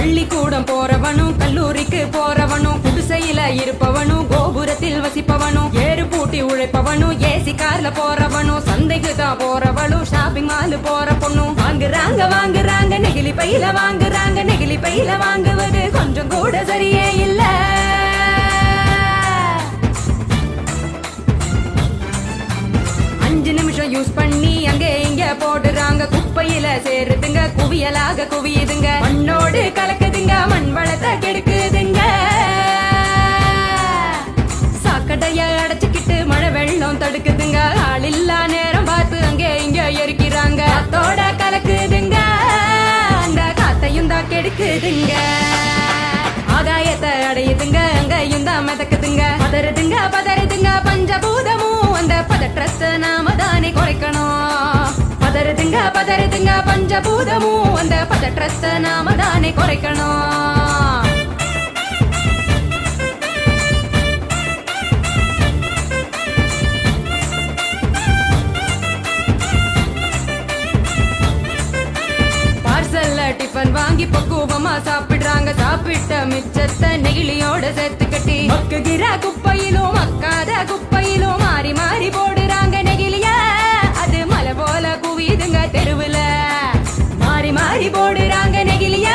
பள்ளிக்கூடம் போறவனும் கல்லூரிக்கு போறவனும் குடிசையில இருப்பவனும் கோபுரத்தில் வசிப்பவனும் ஏறு பூட்டி உழைப்பவனும் ஏசி கார்ல போறவனும் சந்தைக்கு தான் போறவளும் ஷாப்பிங் மால் போற பொண்ணும் வாங்குறாங்க நெகிழி பையில வாங்குறாங்க நெகிழி பையில வாங்குவது கொஞ்சம் கூட சரியே இல்ல. 5 நிமிஷம் யூஸ் பண்ணி அங்கே இங்க போடுறாங்க குப்பையில சேருதுங்க குவியலாக குவியுதுங்க மண்ணோடு கலக்குதுங்க மண் வளத்தை கெடுக்குதுங்க. சாக்கடைய அடைச்சுக்கிட்டு மழை வெள்ளம் தடுக்குதுங்க ஆள் இல்லா நேரம் பார்த்து அங்கே இங்க எரிக்கிறாங்க காத்தோட கலக்குதுங்க அந்த காத்தையும் தான் கெடுக்குதுங்க. ஆகாயத்தை அடையுதுங்க அங்கையும் தான் மிதக்குதுங்க பதறுதுங்க பஞ்சபூதமும் அந்த பதற்றத்தை நாம தானே குறைக்கணும். பதறுதுங்க பஞ்சபூதமும் அந்த பதற்றத்தை நாம தானே குறைக்கணும். டிஃபன் வாங்கி பக்குவமா சாப்பிடுறாங்க சாப்பிட்ட மிச்சத்தை நெகிழியோட சேர்த்து கட்டி மக்குகிற குப்பையிலும் மக்காத குப்பையிலும் மாறி மாறி போடுறாங்க நெகிழிய அது மலை போல குவியுதுங்க தெருவுல மாறி மாறி போடுறாங்க நெகிழிய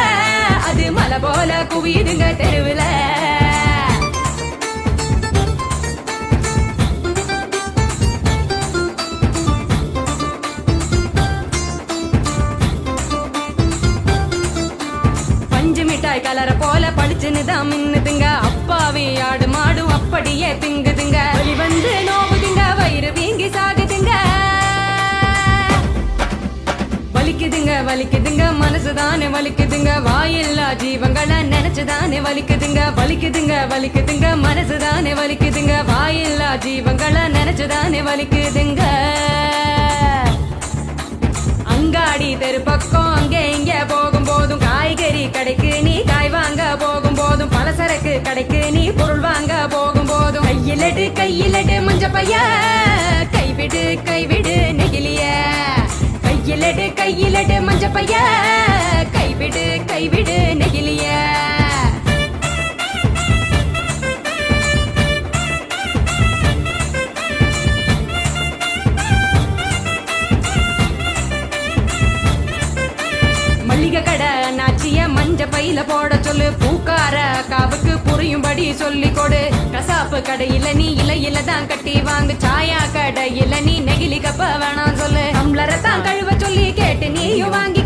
அது மலை போல குவியுதுங்க தெருவுல. மிட்டாய் கலர போல பளிச்சுன்னு தான் மின்னுதுங்க அப்பாவி ஆடு மாடும் அப்படியே திங்குதுங்க வலி வந்து நோவுதுங்க வயிறு வீங்கி சாகுதுங்க வலிக்குதுங்க மனசுதானே வலிக்குதுங்க வாயில்லா ஜீவங்களை நினைச்சுதானே வலிக்குதுங்க மனசுதானே வலிக்குதுங்க வாயில்லா ஜீவங்களை நினைச்சுதானே வலிக்குதுங்க. அங்காடி தெரு பக்கம் அங்கே இங்க போகும் போதும் காய்கறி கடைக்கு நீ காய் வாங்க போகும் போதும் பலசரக்கு கடைக்கு நீ பொருள் வாங்க போகும் போதும் கையிலடு மஞ்ச பைய கைவிடு நெகிழிய கையிலடு மஞ்ச பைய கைவிடு நெகிழிய. கடை நாச்சிய மஞ்ச பையில போட சொல்லு பூக்கார காவுக்கு புரியும்படி சொல்லி கொடு கசாப்பு கடையில நீ இலையில தான் கட்டி வாங்கு சாயா கடையில நீ நெகிழி கப்ப வேணாம் சொல்லு டம்ளரை தான் கழுவ சொல்லி கேட்டு நீயும் வாங்கி